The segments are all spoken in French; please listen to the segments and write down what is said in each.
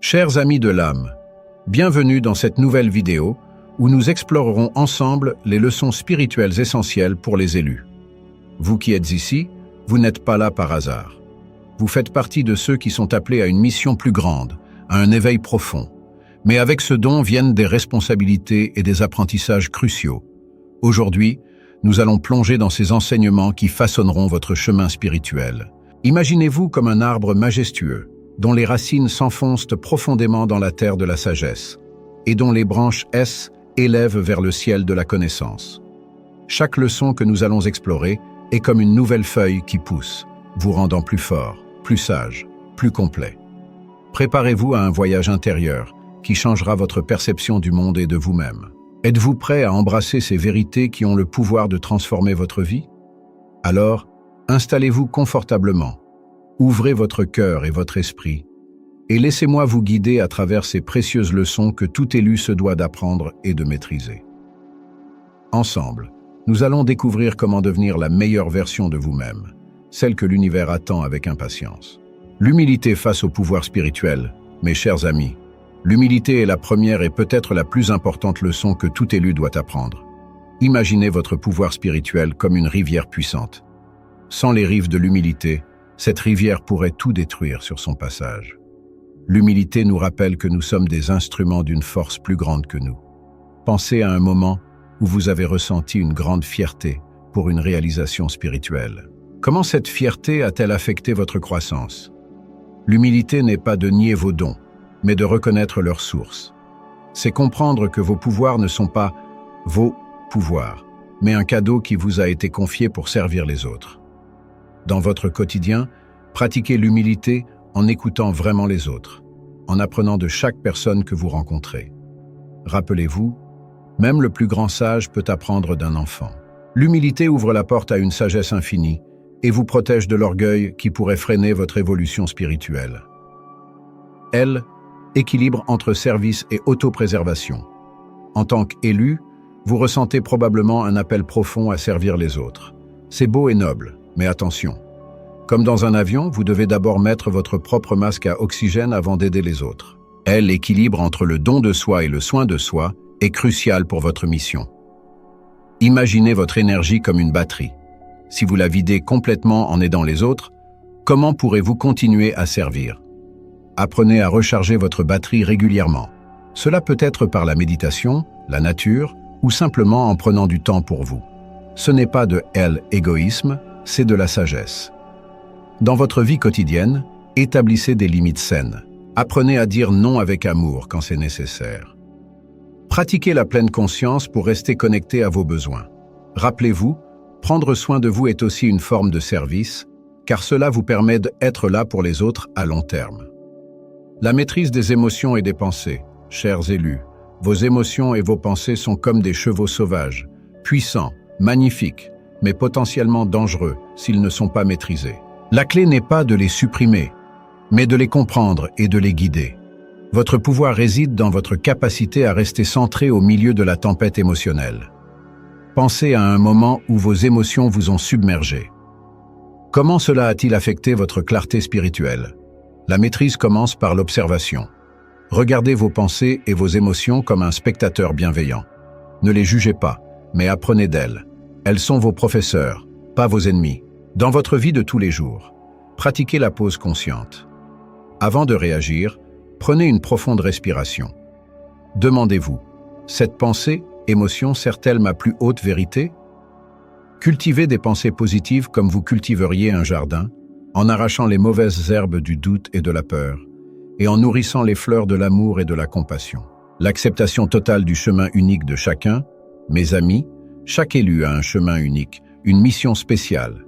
Chers amis de l'âme, bienvenue dans cette nouvelle vidéo où nous explorerons ensemble les leçons spirituelles essentielles pour les élus. Vous qui êtes ici, vous n'êtes pas là par hasard. Vous faites partie de ceux qui sont appelés à une mission plus grande, à un éveil profond. Mais avec ce don viennent des responsabilités et des apprentissages cruciaux. Aujourd'hui, nous allons plonger dans ces enseignements qui façonneront votre chemin spirituel. Imaginez-vous comme un arbre majestueux, dont les racines s'enfoncent profondément dans la terre de la sagesse, et dont les branches élèvent vers le ciel de la connaissance. Chaque leçon que nous allons explorer est comme une nouvelle feuille qui pousse, vous rendant plus fort, plus sage, plus complet. Préparez-vous à un voyage intérieur qui changera votre perception du monde et de vous-même. Êtes-vous prêt à embrasser ces vérités qui ont le pouvoir de transformer votre vie? Alors, installez-vous confortablement. Ouvrez votre cœur et votre esprit, et laissez-moi vous guider à travers ces précieuses leçons que tout élu se doit d'apprendre et de maîtriser. Ensemble, nous allons découvrir comment devenir la meilleure version de vous-même, celle que l'univers attend avec impatience. L'humilité face au pouvoir spirituel, mes chers amis, l'humilité est la première et peut-être la plus importante leçon que tout élu doit apprendre. Imaginez votre pouvoir spirituel comme une rivière puissante. Sans les rives de l'humilité, cette rivière pourrait tout détruire sur son passage. L'humilité nous rappelle que nous sommes des instruments d'une force plus grande que nous. Pensez à un moment où vous avez ressenti une grande fierté pour une réalisation spirituelle. Comment cette fierté a-t-elle affecté votre croissance? L'humilité n'est pas de nier vos dons, mais de reconnaître leur source. C'est comprendre que vos pouvoirs ne sont pas vos pouvoirs, mais un cadeau qui vous a été confié pour servir les autres. Dans votre quotidien, pratiquez l'humilité en écoutant vraiment les autres, en apprenant de chaque personne que vous rencontrez. Rappelez-vous, même le plus grand sage peut apprendre d'un enfant. L'humilité ouvre la porte à une sagesse infinie et vous protège de l'orgueil qui pourrait freiner votre évolution spirituelle. Elle équilibre entre service et autopréservation. En tant qu'élu, vous ressentez probablement un appel profond à servir les autres. C'est beau et noble. Mais attention, comme dans un avion, vous devez d'abord mettre votre propre masque à oxygène avant d'aider les autres. L'équilibre entre le don de soi et le soin de soi est crucial pour votre mission. Imaginez votre énergie comme une batterie. Si vous la videz complètement en aidant les autres, comment pourrez-vous continuer à servir? Apprenez à recharger votre batterie régulièrement. Cela peut être par la méditation, la nature ou simplement en prenant du temps pour vous. Ce n'est pas de l'égoïsme, c'est de la sagesse. Dans votre vie quotidienne, établissez des limites saines. Apprenez à dire non avec amour quand c'est nécessaire. Pratiquez la pleine conscience pour rester connecté à vos besoins. Rappelez-vous, prendre soin de vous est aussi une forme de service, car cela vous permet d'être là pour les autres à long terme. La maîtrise des émotions et des pensées, chers élus, vos émotions et vos pensées sont comme des chevaux sauvages, puissants, magnifiques, mais potentiellement dangereux s'ils ne sont pas maîtrisés. La clé n'est pas de les supprimer, mais de les comprendre et de les guider. Votre pouvoir réside dans votre capacité à rester centré au milieu de la tempête émotionnelle. Pensez à un moment où vos émotions vous ont submergé. Comment cela a-t-il affecté votre clarté spirituelle? La maîtrise commence par l'observation. Regardez vos pensées et vos émotions comme un spectateur bienveillant. Ne les jugez pas, mais apprenez d'elles. Elles sont vos professeurs, pas vos ennemis. Dans votre vie de tous les jours, pratiquez la pause consciente. Avant de réagir, prenez une profonde respiration. Demandez-vous, cette pensée, émotion sert-elle ma plus haute vérité? Cultivez des pensées positives comme vous cultiveriez un jardin, en arrachant les mauvaises herbes du doute et de la peur, et en nourrissant les fleurs de l'amour et de la compassion. L'acceptation totale du chemin unique de chacun, mes amis, chaque élu a un chemin unique, une mission spéciale.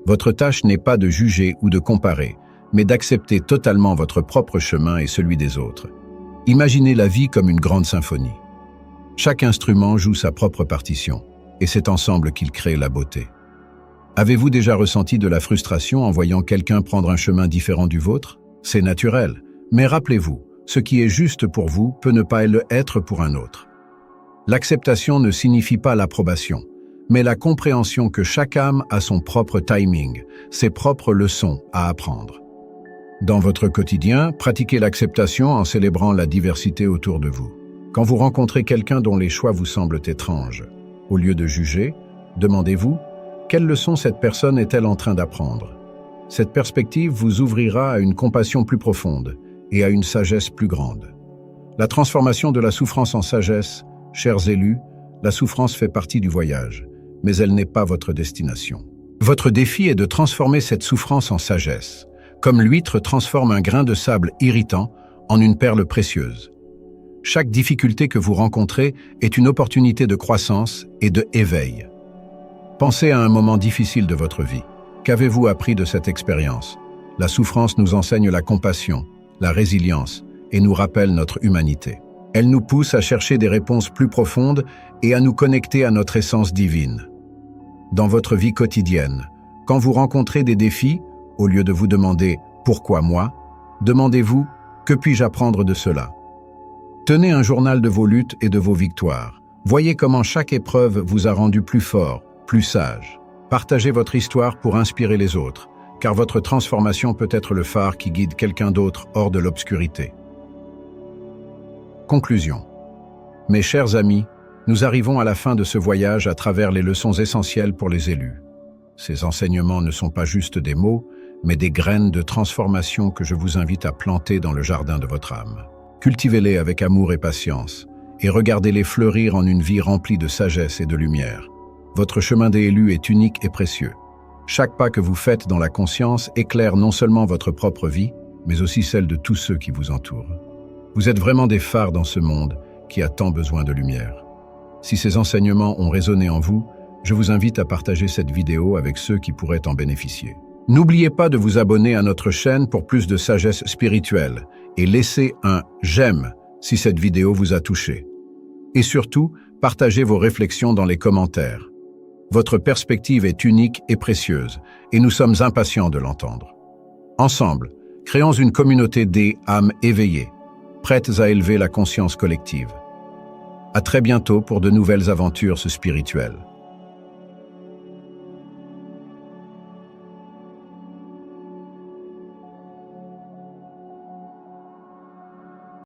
Votre tâche n'est pas de juger ou de comparer, mais d'accepter totalement votre propre chemin et celui des autres. Imaginez la vie comme une grande symphonie. Chaque instrument joue sa propre partition, et c'est ensemble qu'il crée la beauté. Avez-vous déjà ressenti de la frustration en voyant quelqu'un prendre un chemin différent du vôtre? C'est naturel, mais rappelez-vous, ce qui est juste pour vous peut ne pas l'être pour un autre. L'acceptation ne signifie pas l'approbation, mais la compréhension que chaque âme a son propre timing, ses propres leçons à apprendre. Dans votre quotidien, pratiquez l'acceptation en célébrant la diversité autour de vous. Quand vous rencontrez quelqu'un dont les choix vous semblent étranges, au lieu de juger, demandez-vous « Quelle leçon cette personne est-elle en train d'apprendre ?» Cette perspective vous ouvrira à une compassion plus profonde et à une sagesse plus grande. La transformation de la souffrance en sagesse, chers élus, la souffrance fait partie du voyage, mais elle n'est pas votre destination. Votre défi est de transformer cette souffrance en sagesse, comme l'huître transforme un grain de sable irritant en une perle précieuse. Chaque difficulté que vous rencontrez est une opportunité de croissance et de éveil. Pensez à un moment difficile de votre vie. Qu'avez-vous appris de cette expérience? La souffrance nous enseigne la compassion, la résilience et nous rappelle notre humanité. Elle nous pousse à chercher des réponses plus profondes et à nous connecter à notre essence divine. Dans votre vie quotidienne, quand vous rencontrez des défis, au lieu de vous demander « Pourquoi moi ?», demandez-vous « Que puis-je apprendre de cela ?» Tenez un journal de vos luttes et de vos victoires. Voyez comment chaque épreuve vous a rendu plus fort, plus sage. Partagez votre histoire pour inspirer les autres, car votre transformation peut être le phare qui guide quelqu'un d'autre hors de l'obscurité. Conclusion. Mes chers amis, nous arrivons à la fin de ce voyage à travers les leçons essentielles pour les élus. Ces enseignements ne sont pas juste des mots, mais des graines de transformation que je vous invite à planter dans le jardin de votre âme. Cultivez-les avec amour et patience, et regardez-les fleurir en une vie remplie de sagesse et de lumière. Votre chemin des élus est unique et précieux. Chaque pas que vous faites dans la conscience éclaire non seulement votre propre vie, mais aussi celle de tous ceux qui vous entourent. Vous êtes vraiment des phares dans ce monde qui a tant besoin de lumière. Si ces enseignements ont résonné en vous, je vous invite à partager cette vidéo avec ceux qui pourraient en bénéficier. N'oubliez pas de vous abonner à notre chaîne pour plus de sagesse spirituelle et laissez un « j'aime » si cette vidéo vous a touché. Et surtout, partagez vos réflexions dans les commentaires. Votre perspective est unique et précieuse, et nous sommes impatients de l'entendre. Ensemble, créons une communauté des âmes éveillées, prêtes à élever la conscience collective. À très bientôt pour de nouvelles aventures spirituelles.